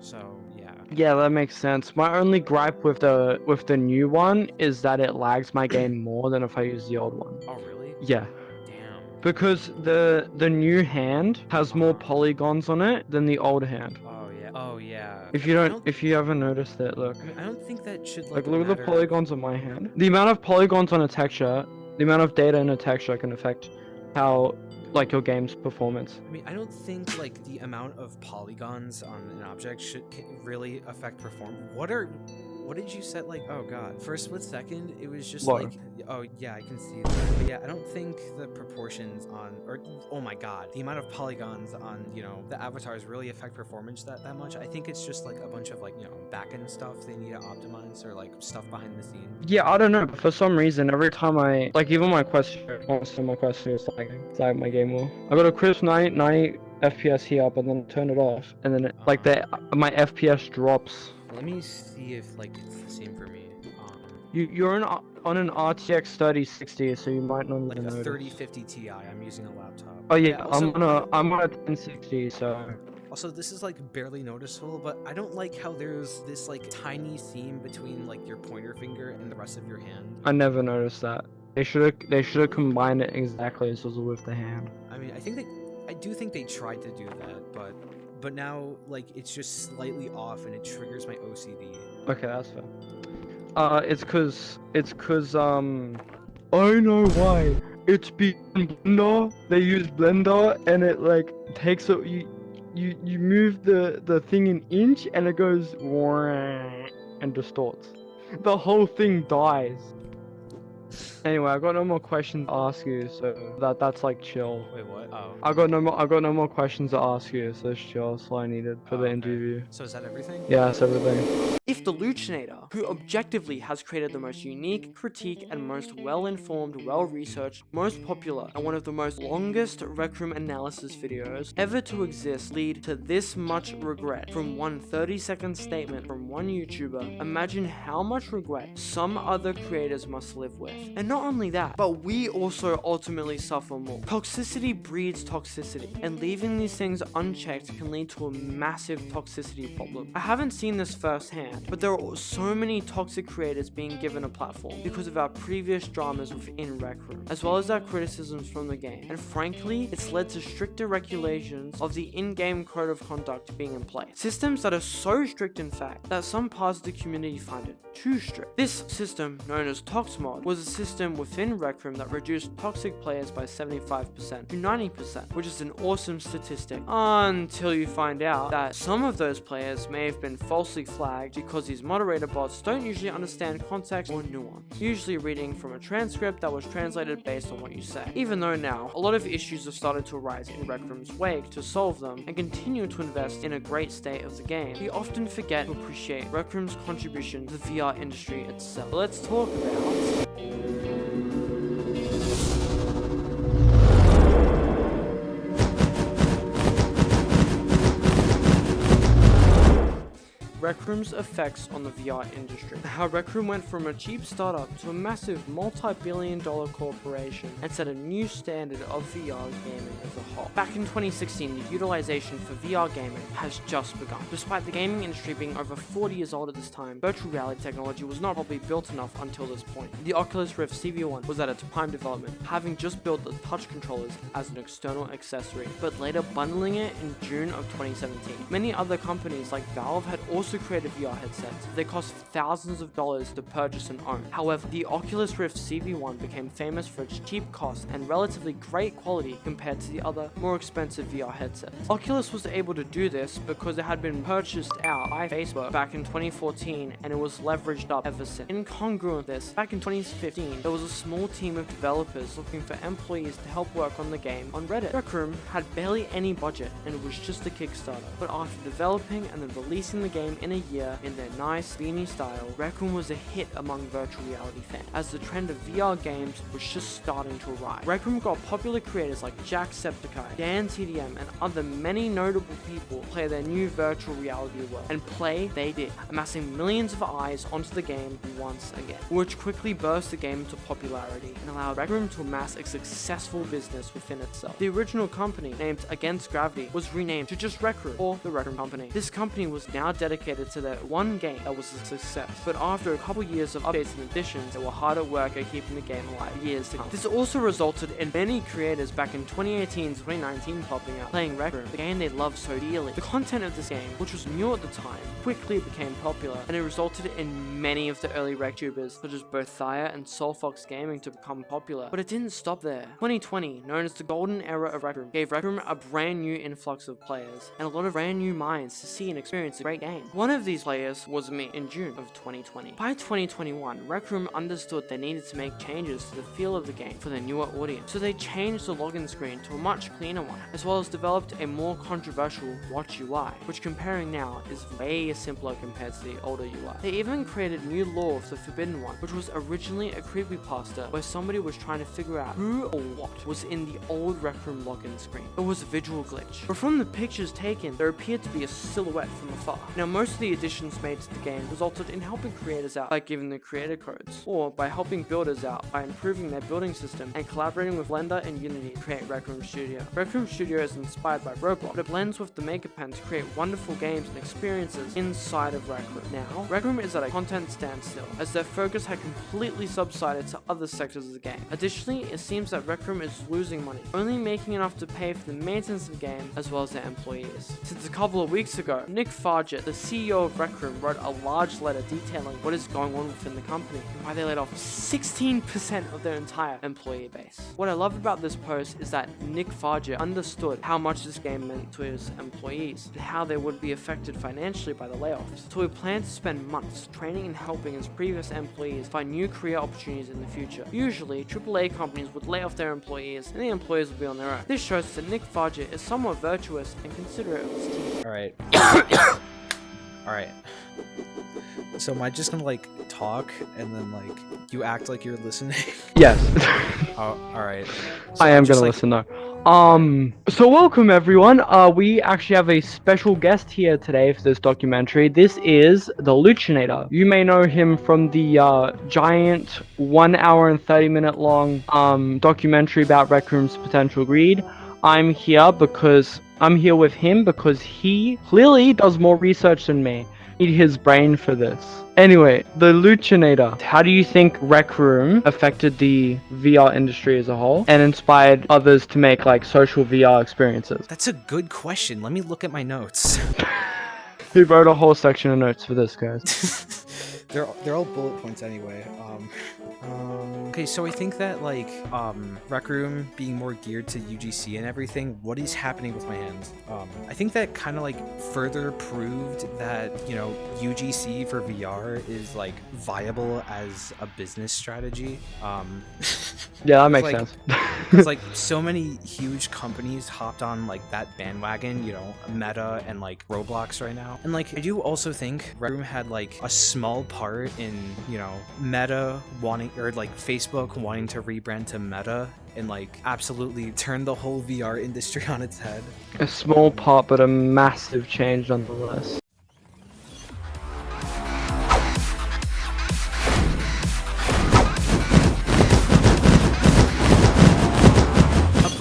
So yeah. Yeah, that makes sense. My only gripe with the new one is that it lags my game more than if I use the old one. Oh really? Yeah, Damn. because the new hand has more polygons on it than the old hand. Oh yeah. Oh yeah. If I you mean, I don't, if you haven't noticed it, look. I mean, I don't think that should Like, like look at the matter. polygons on my hand. The amount of polygons on a texture, the amount of data in a texture can affect how, like, your game's performance. I mean, I don't think like the amount of polygons on an object can really affect performance. What did you set? Like, oh god, for a split second it was just Low. like, oh yeah, I can see that. But yeah, I don't think the proportions on, or oh my god, the amount of polygons on, you know, the avatars really affect performance that much. I think it's just like a bunch of like, you know, backend stuff they need to optimize, or like stuff behind the scene. Yeah, I don't know, but for some reason, every time I, like, even my question, most of my question is lagging. It's lagging my game more. I got a crisp 90 FPS here, but then turn it off, and then, like, my FPS drops. Let me see if like it's the same for me. You're on an RTX 3060, so you might not Like even a notice. 3050 Ti. I'm using a laptop. Oh yeah, also, I'm on a 1060, so. Also, this is like barely noticeable, but I don't like how there's this like tiny seam between like your pointer finger and the rest of your hand. I never noticed that. They should have combined it exactly as was with the hand. I mean, I do think they tried to do that, but now like it's just slightly off and it triggers my OCD. Okay, that's fair. It's cause I know why. It's Blender. They use Blender, and it like takes it. You move the thing an inch, and it goes and distorts. The whole thing dies. Anyway, I got no more questions to ask you, so that's like chill. Wait, what? Oh. I got no more questions to ask you, so it's chill. That's all I needed for the Okay. interview. So is that everything? Yeah, that's everything. If the Luchinator, who objectively has created the most unique, critique, and most well-informed, well-researched, most popular, and one of the most longest Rec Room analysis videos ever to exist, lead to this much regret from one 30-second statement from one YouTuber, imagine how much regret some other creators must live with. And not only that, but we also ultimately suffer more. Toxicity breeds toxicity, and leaving these things unchecked can lead to a massive toxicity problem. I haven't seen this firsthand, but there are so many toxic creators being given a platform because of our previous dramas within Rec Room, as well as our criticisms from the game. And frankly, it's led to stricter regulations of the in-game code of conduct being in place. Systems that are so strict, in fact, that some parts of the community find it too strict. This system, known as ToxMod, was a system within Rec Room that reduced toxic players by 75% to 90%, which is an awesome statistic, until you find out that some of those players may have been falsely flagged because these moderator bots don't usually understand context or nuance, usually reading from a transcript that was translated based on what you say. Even though now, a lot of issues have started to arise in Rec Room's wake to solve them and continue to invest in a great state of the game, we often forget to appreciate Rec Room's contribution to the VR industry itself. Let's talk about Rec Room's effects on the VR industry. How Rec Room went from a cheap startup to a massive multi-billion-dollar corporation and set a new standard of VR gaming as a whole. Back in 2016, the utilization for VR gaming has just begun. Despite the gaming industry being over 40 years old at this time, virtual reality technology was not probably built enough until this point. The Oculus Rift CV1 was at its prime development, having just built the touch controllers as an external accessory, but later bundling it in June of 2017. Many other companies like Valve had also also created VR headsets. They cost thousands of dollars to purchase and own. However, the Oculus Rift CV1 became famous for its cheap cost and relatively great quality compared to the other, more expensive VR headsets. Oculus was able to do this because it had been purchased out by Facebook back in 2014 and it was leveraged up ever since. Incongruent with this, back in 2015, there was a small team of developers looking for employees to help work on the game on Reddit. Rec Room had barely any budget and it was just a Kickstarter, but after developing and then releasing the game in a year in their nice, beanie style, Rec Room was a hit among virtual reality fans, as the trend of VR games was just starting to arrive. Rec Room got popular creators like Jacksepticeye, Dan TDM, and other many notable people play their new virtual reality world, and play they did, amassing millions of eyes onto the game once again, which quickly burst the game into popularity and allowed Rec Room to amass a successful business within itself. The original company, named Against Gravity, was renamed to just Rec Room, or the Rec Room Company. This company was now dedicated to their one game that was a success, but after a couple years of updates and additions, they were hard at work at keeping the game alive years to come. This also resulted in many creators back in 2018 to 2019 popping up, playing Rec Room, the game they loved so dearly. The content of this game, which was new at the time, quickly became popular, and it resulted in many of the early RecTubers, such as both Thaya and Soulfox Gaming, to become popular. But it didn't stop there. 2020, known as the golden era of Rec Room, gave Rec Room a brand new influx of players, and a lot of brand new minds to see and experience a great game. One of these players was me in June of 2020. By 2021, Rec Room understood they needed to make changes to the feel of the game for the newer audience, so they changed the login screen to a much cleaner one, as well as developed a more controversial Watch UI, which comparing now is way simpler compared to the older UI. They even created new lore for the Forbidden One, which was originally a creepypasta where somebody was trying to figure out who or what was in the old Rec Room login screen. It was a visual glitch, but from the pictures taken, there appeared to be a silhouette from afar. Now, most of the additions made to the game resulted in helping creators out by giving the creator codes, or by helping builders out by improving their building system and collaborating with Blender and Unity to create Rec Room Studio. Rec Room Studio is inspired by Roblox, but it blends with the Maker Pen to create wonderful games and experiences inside of Rec Room. Now, Rec Room is at a content standstill, as their focus had completely subsided to other sectors of the game. Additionally, it seems that Rec Room is losing money, only making enough to pay for the maintenance of the game as well as their employees. Since a couple of weeks ago, Nick Fargett, the CEO of Rec Room, wrote a large letter detailing what is going on within the company and why they laid off 16% of their entire employee base. What I love about this post is that Nick Fargett understood how much this game meant to his employees and how they would be affected financially by the layoffs. So he planned to spend months training and helping his previous employees find new career opportunities in the future. Usually, AAA companies would lay off their employees and the employees would be on their own. This shows that Nick Fargett is somewhat virtuous and considerate of his team. Alright. Alright. So am I just gonna like talk and then like you act like you're listening? Yes. Oh, alright. I am gonna listen though. So welcome everyone. We actually have a special guest here today for this documentary. This is the Luchinator. You may know him from the giant 1 hour and 30-minute long documentary about Rec Room's potential greed. I'm here with him because he clearly does more research than me. Need his brain for this. Anyway, the Luchinator. How do you think Rec Room affected the VR industry as a whole and inspired others to make like social VR experiences? That's a good question. Let me look at my notes. He wrote a whole section of notes for this, guys. They're all bullet points anyway. Okay, so I think that like Rec Room being more geared to UGC and everything, what is happening with my hands? I think that kind of like further proved that, you know, UGC for VR is like viable as a business strategy. Yeah, that makes like, sense. Because like so many huge companies hopped on like that bandwagon, you know, Meta and like Roblox right now. And like I do also think Rec Room had like a small part in, you know, Meta wanting, or like Facebook wanting to rebrand to Meta and like absolutely turn the whole VR industry on its head. A small part, but a massive change nonetheless.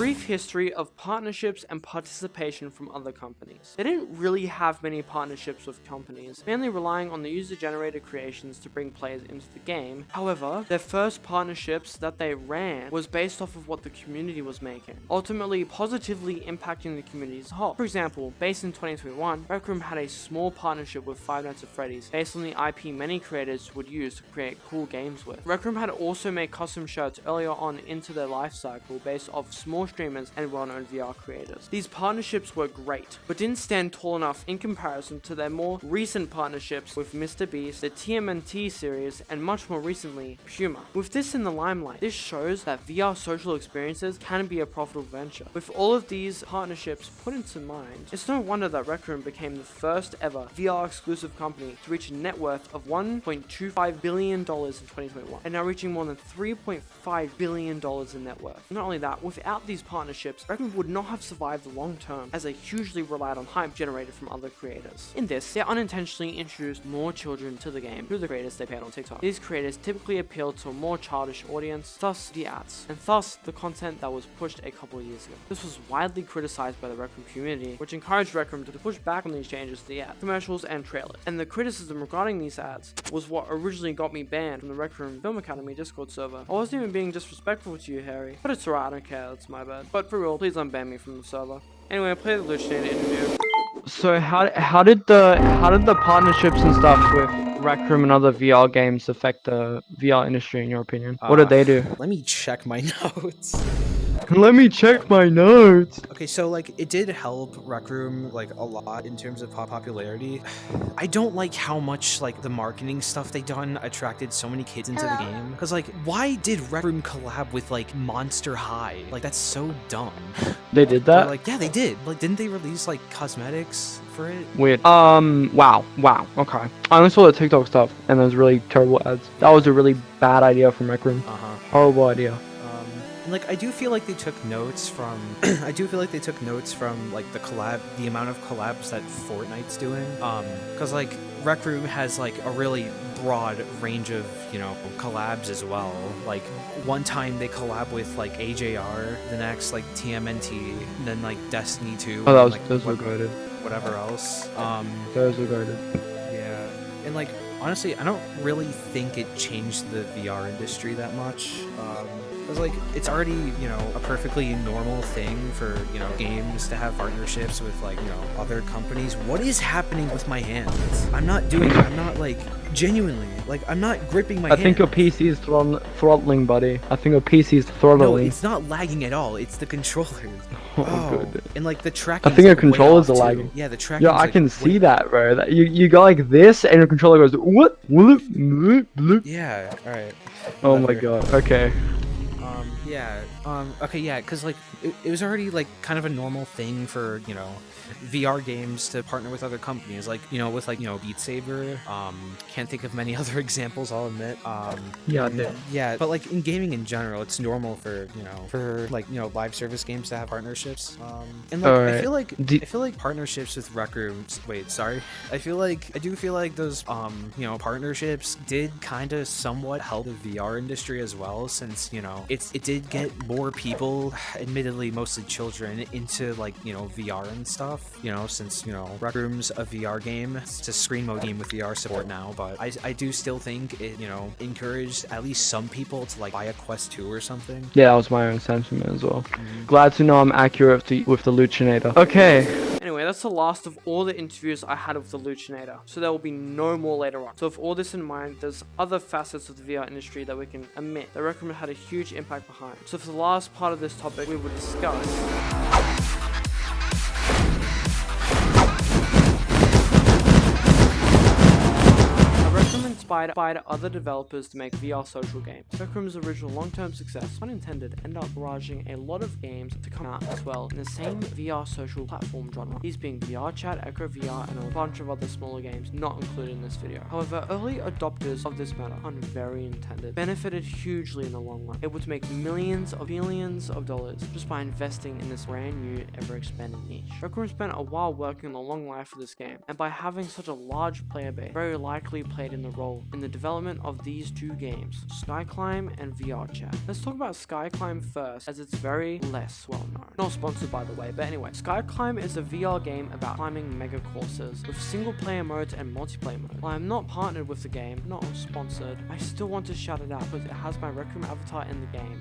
brief history of partnerships and participation from other companies. They didn't really have many partnerships with companies, mainly relying on the user-generated creations to bring players into the game. However, their first partnerships that they ran was based off of what the community was making, ultimately positively impacting the community as a whole. For example, based in 2021, Rec Room had a small partnership with Five Nights at Freddy's based on the IP many creators would use to create cool games with. Rec Room had also made custom shirts earlier on into their life cycle based off small streamers and well-known VR creators. These partnerships were great, but didn't stand tall enough in comparison to their more recent partnerships with MrBeast, the TMNT series, and much more recently, Puma. With this in the limelight, this shows that VR social experiences can be a profitable venture. With all of these partnerships put into mind, it's no wonder that Rec Room became the first ever VR exclusive company to reach a net worth of $1.25 billion in 2021, and now reaching more than $3.5 billion in net worth. Not only that, without these partnerships, Rec Room would not have survived the long term, as they hugely relied on hype generated from other creators. In this, they unintentionally introduced more children to the game through the creators they paid on TikTok. These creators typically appealed to a more childish audience, thus the ads, and thus the content that was pushed a couple of years ago. This was widely criticized by the Rec Room community, which encouraged Rec Room to push back on these changes to the ad, commercials, and trailers. And the criticism regarding these ads was what originally got me banned from the Rec Room Film Academy Discord server. I wasn't even being disrespectful to you, Harry, but it's alright, I don't care, it's my bad. But for real, please unban me from the server. Anyway, I played the Luchinator interview. So how did the partnerships and stuff with Rec Room and other VR games affect the VR industry in your opinion? What did they do? Let me check my notes. Let me check my notes. Okay, so like it did help Rec Room like a lot in terms of popularity. I don't like how much like the marketing stuff they done attracted so many kids into the game. Cause like, why did Rec Room collab with like Monster High? Like that's so dumb. They did that? Or, like yeah, they did. Like didn't they release like cosmetics for it? Weird. Wow. Okay. I only saw the TikTok stuff and those really terrible ads. That was a really bad idea from Rec Room. Horrible idea. And like I do feel like they took notes from I do feel like they took notes from like the amount of collabs that Fortnite's doing. Cause like Rec Room has like a really broad range of, you know, collabs as well. Like one time they collab with like AJR, the next like TMNT, and then like Destiny 2. Oh, and, those were goated. Whatever else. Those were goated. Yeah. And like honestly, I don't really think it changed the VR industry that much. Because like it's already, you know, a perfectly normal thing for, you know, games to have partnerships with like, you know, other companies. What is happening with my hands? I'm not like genuinely, like I'm not gripping my hands. I think your PC is throttling, buddy. I think your PC is throttling. No, it's not lagging at all. It's the controllers. Good. And like the tracking. I think your controllers are lagging. Yeah, the tracking. Yeah, I can see that, bro. That you go like this, and your controller goes what? Yeah. All right. Oh my god. Okay. Okay, yeah, because like it was already like kind of a normal thing for, you know, VR games to partner with other companies, like, you know, with like, you know, Beat Saber. Can't think of many other examples, I'll admit. Yeah, but like in gaming in general, it's normal for, you know, for like, you know, live service games to have partnerships. And like Alright. I feel like partnerships with Rec Rooms. Wait, sorry. I do feel like those you know, partnerships did kind of somewhat help the VR industry as well, since, you know, it did get more people, admittedly mostly children, into like, you know, VR and stuff, you know, since, you know, Rec Room's a VR game. It's a screen mode game with VR support now, but I do still think it, you know, encouraged at least some people to like buy a Quest 2 or something. Yeah, that was my own sentiment as well. Glad to know I'm accurate with the Luchinator. Okay. Anyway, that's the last of all the interviews I had with the Luchinator, so there will be no more later on. So with all this in mind, there's other facets of the VR industry that we can admit that Rec Room had a huge impact behind. So for the last part of this topic, we will discuss inspired other developers to make VR social games. Rec Room's original long-term success, unintended, ended up encouraging a lot of games to come out as well in the same VR social platform genre, these being VR Chat, Echo VR, and a bunch of other smaller games not included in this video. However, early adopters of this matter, pun very intended, benefited hugely in the long run, able to make billions of dollars just by investing in this brand new, ever-expanding niche. Rec Room spent a while working on the long life of this game, and by having such a large player base, very likely played in the role in the development of these two games, Skyclimb and VR Chat. Let's talk about Skyclimb first, as it's very less well known. Not sponsored by the way, but anyway, Skyclimb is a VR game about climbing mega courses with single player modes and multiplayer modes. While I'm not partnered with the game, not sponsored, I still want to shout it out because it has my Rec Room avatar in the game.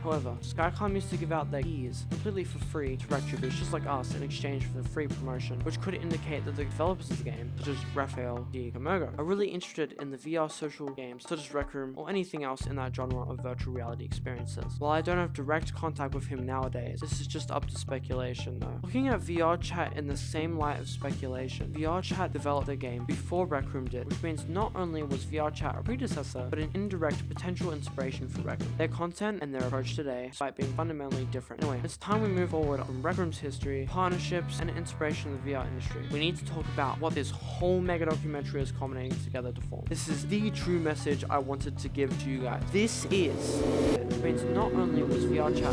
However, Skyclimb used to give out their keys completely for free to RecTubers just like us in exchange for the free promotion, which could indicate that the developers of the game, such as Rafael Di Camergo, are really interested in the VR social games such as Rec Room or anything else in that genre of virtual reality experiences. While I don't have direct contact with him nowadays, this is just up to speculation though. Looking at VR Chat in the same light of speculation, VR Chat developed their game before Rec Room did, which means not only was VR Chat a predecessor, but an indirect potential inspiration for Rec Room. Their content and their approach today, despite being fundamentally different. Anyway, it's time we move forward on Rec Room's history, partnerships, and inspiration in the VR industry. We need to talk about what this whole mega documentary is culminating together to form. This is the true message I wanted to give to you guys. This is, it means not only was VR Chat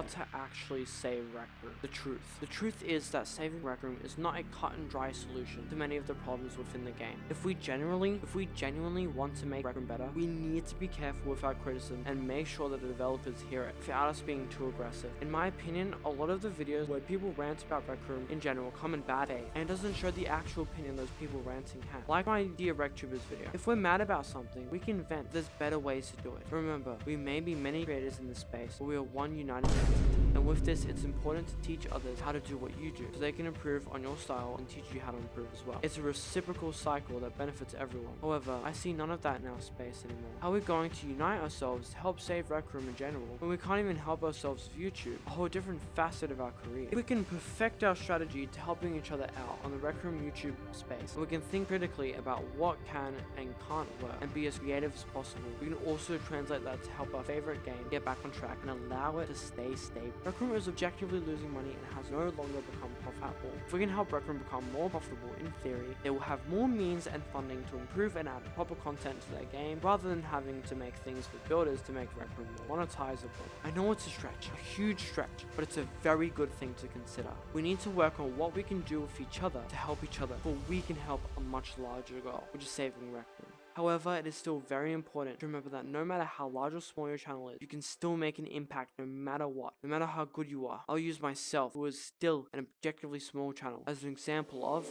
to actually save Rec Room. The truth is that saving Rec Room is not a cut and dry solution to many of the problems within the game. If we genuinely want to make Rec Room better, we need to be careful with our criticism and make sure that the developers hear it without us being too aggressive. In my opinion, a lot of the videos where people rant about Rec Room in general come in bad faith and doesn't show the actual opinion those people ranting have. Like my Dear RecTubers video. If we're mad about something, we can vent. There's better ways to do it. Remember, we may be many creators in this space, but we are one united entity. And with this, it's important to teach others how to do what you do, so they can improve on your style and teach you how to improve as well. It's a reciprocal cycle that benefits everyone. However, I see none of that in our space anymore. How are we going to unite ourselves to help save Rec Room in general, when we can't even help ourselves with YouTube, a whole different facet of our career? If we can perfect our strategy to helping each other out on the Rec Room YouTube space, and we can think critically about what can and can't work, and be as creative as possible, we can also translate that to help our favorite game get back on track and allow it to stay stable. Rec Room is objectively losing money and has no longer become profitable. If we can help Rec Room become more profitable, in theory, they will have more means and funding to improve and add proper content to their game, rather than having to make things for builders to make Rec Room more monetizable. I know it's a stretch, a huge stretch, but it's a very good thing to consider. We need to work on what we can do with each other to help each other, for we can help a much larger goal, which is saving Rec Room. However, it is still very important to remember that no matter how large or small your channel is, you can still make an impact no matter what, no matter how good you are. I'll use myself, who is still an objectively small channel, as an example of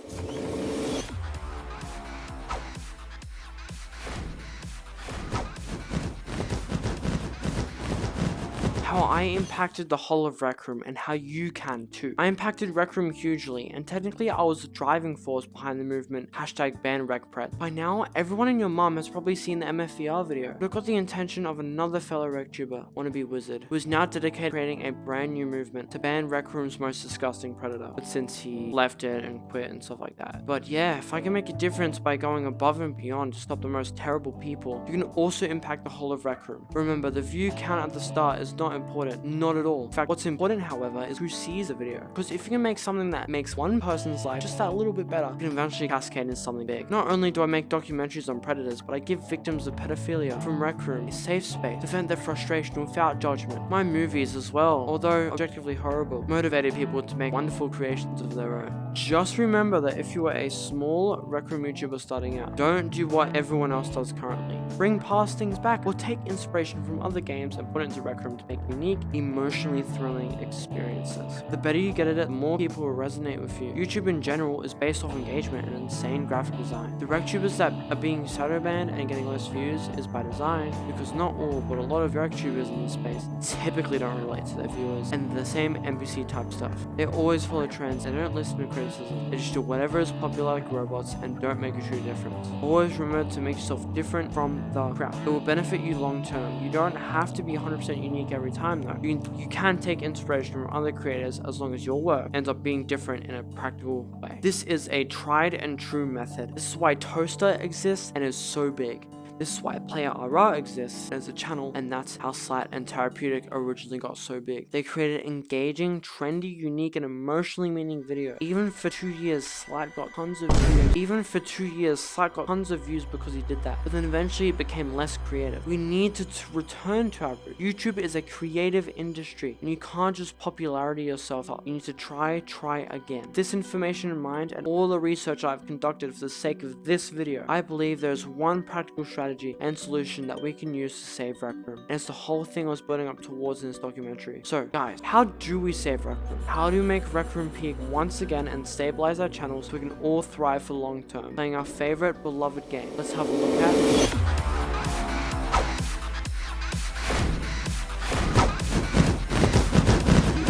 how I impacted the whole of Rec Room and how you can too. I impacted Rec Room hugely, and technically I was the driving force behind the movement #BanRecPret. By now, everyone and your mum has probably seen the MFVR video, but it got the attention of another fellow RecTuber, Wannabe Wizard, who is now dedicated to creating a brand new movement to ban Rec Room's most disgusting predator, but since he left it and quit and stuff like that. But yeah, if I can make a difference by going above and beyond to stop the most terrible people, you can also impact the whole of Rec Room. Remember, the view count at the start is not important, not at all. In fact, what's important, however, is who sees a video. Because if you can make something that makes one person's life just that little bit better, it can eventually cascade into something big. Not only do I make documentaries on predators, but I give victims of pedophilia from Rec Room a safe space to vent their frustration without judgment. My movies as well, although objectively horrible, motivated people to make wonderful creations of their own. Just remember that if you are a small Rec Room YouTuber starting out, don't do what everyone else does currently. Bring past things back, or take inspiration from other games and put it into Rec Room to make unique, emotionally thrilling experiences. The better you get at it, the more people will resonate with you. YouTube in general is based off engagement and insane graphic design. The RecTubers that are being shadow banned and getting less views is by design, because not all, but a lot of RecTubers in this space typically don't relate to their viewers, and the same NPC type stuff. They always follow trends and don't listen to criticism. They just do whatever is popular like robots and don't make a true difference. Always remember to make yourself different from the crowd. It will benefit you long term. You don't have to be 100% unique every time though. You can take inspiration from other creators as long as your work ends up being different in a practical way. This is a tried and true method. This is why Toaster exists and is so big. This is why Player RR exists as a channel, and that's how Slight and Therapeutic originally got so big. They created engaging, trendy, unique, and emotionally meaning video. Even for 2 years, Slight got tons of views because he did that. But then eventually it became less creative. We need to return to our roots. YouTube is a creative industry, and you can't just popularity yourself up. You need to try again. This information in mind and all the research I've conducted for the sake of this video, I believe there's one practical strategy and solution that we can use to save Rec Room. And it's the whole thing I was building up towards in this documentary. So guys, how do we save Rec Room? How do we make Rec Room peak once again and stabilize our channel so we can all thrive for the long term, playing our favorite beloved game? Let's have a look at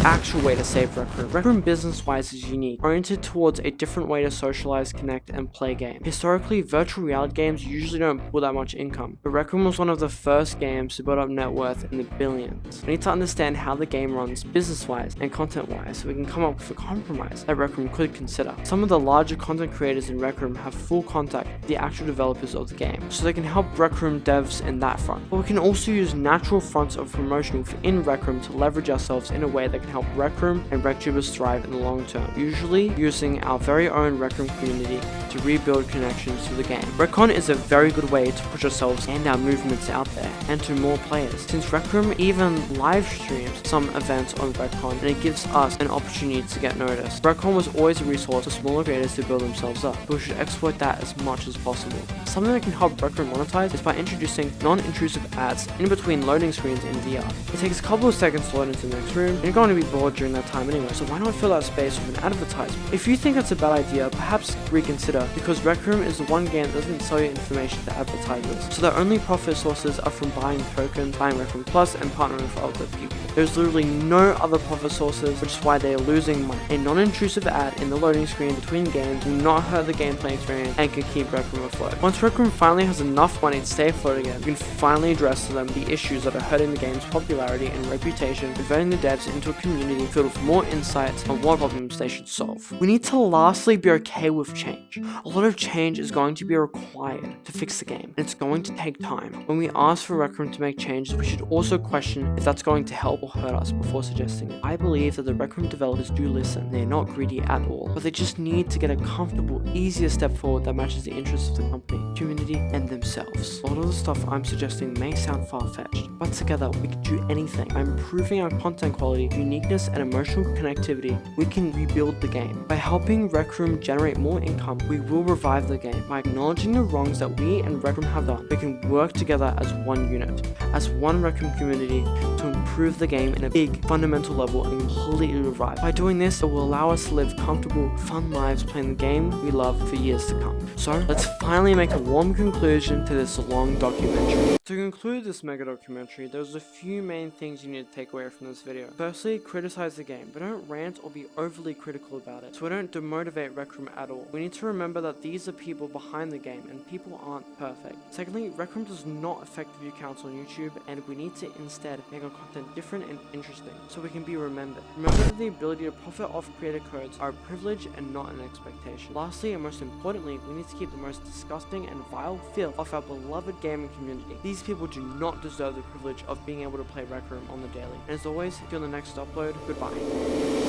actual way to save Rec Room. Rec Room business-wise is unique, oriented towards a different way to socialize, connect, and play games. Historically, virtual reality games usually don't pull that much income, but Rec Room was one of the first games to build up net worth in the billions. We need to understand how the game runs business-wise and content-wise so we can come up with a compromise that Rec Room could consider. Some of the larger content creators in Rec Room have full contact with the actual developers of the game, so they can help Rec Room devs in that front. But we can also use natural fronts of promotion within Rec Room to leverage ourselves in a way that can help Rec Room and RecTubers thrive in the long term, usually using our very own Rec Room community to rebuild connections to the game. RecCon is a very good way to push ourselves and our movements out there and to more players, since Rec Room even live streams some events on RecCon, and it gives us an opportunity to get noticed. RecCon was always a resource for smaller creators to build themselves up, but we should exploit that as much as possible. Something that can help Rec Room monetize is by introducing non-intrusive ads in between loading screens in VR. It takes a couple of seconds to load into the next room, and you're going to be bored during that time anyway, so why not fill that space with an advertisement? If you think that's a bad idea, perhaps reconsider, because Rec Room is the one game that doesn't sell you information to advertisers, so their only profit sources are from buying tokens, buying Rec Room Plus, and partnering with other people. There's literally no other profit sources, which is why they are losing money. A non-intrusive ad in the loading screen between games will not hurt the gameplay experience and can keep Rec Room afloat. Once Rec Room finally has enough money to stay afloat again, you can finally address to them the issues that are hurting the game's popularity and reputation, converting the devs into a community filled with more insights on what problems they should solve. We need to lastly be okay with change. A lot of change is going to be required to fix the game, and it's going to take time. When we ask for Rec Room to make changes, we should also question if that's going to help or hurt us before suggesting it. I believe that the Rec Room developers do listen. They're not greedy at all, but they just need to get a comfortable, easier step forward that matches the interests of the company, community, and themselves. A lot of the stuff I'm suggesting may sound far-fetched, but together we can do anything. By improving our content quality, uniqueness, and emotional connectivity, we can rebuild the game. By helping Rec Room generate more income, we will revive the game. By acknowledging the wrongs that we and Rec Room have done, we can work together as one unit, as one Rec Room community to improve the game in a big, fundamental level and completely revive. By doing this, it will allow us to live comfortable, fun lives playing the game we love for years to come. So, let's finally make a warm conclusion to this long documentary. To conclude this mega documentary, there's a few main things you need to take away from this video. Firstly, criticize the game, but don't rant or be overly critical about it, so we don't demotivate Rec Room at all. We need to remember that these are people behind the game, and people aren't perfect. Secondly, Rec Room does not affect view counts on YouTube, and we need to instead make our content different and interesting, so we can be remembered. Remember that the ability to profit off creator codes are a privilege and not an expectation. Lastly, and most importantly, we need to keep the most disgusting and vile filth off our beloved gaming community. These people do not deserve the privilege of being able to play Rec Room on the daily. And as always, see you on the next upload. Goodbye.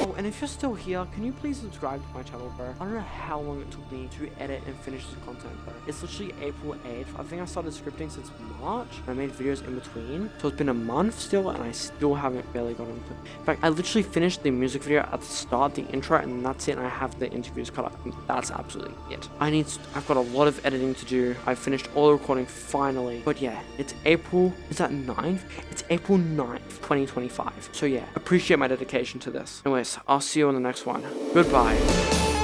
Oh, and if you're still here, can you please subscribe to my channel, bro? I don't know how long it took me to edit and finish this content, bro. It's literally April 8th. I think I started scripting since March, and I made videos in between. So it's been a month still, and I still haven't barely gotten into it. In fact, I literally finished the music video at the start, the intro, and that's it, and I have the interviews cut up. That's absolutely it. I've got a lot of editing to do. I've finished all the recording finally. But yeah, it's April, is that 9th? It's April 9th, 2025. So yeah, appreciate my dedication to this. Anyways, I'll see you on the next one. Goodbye.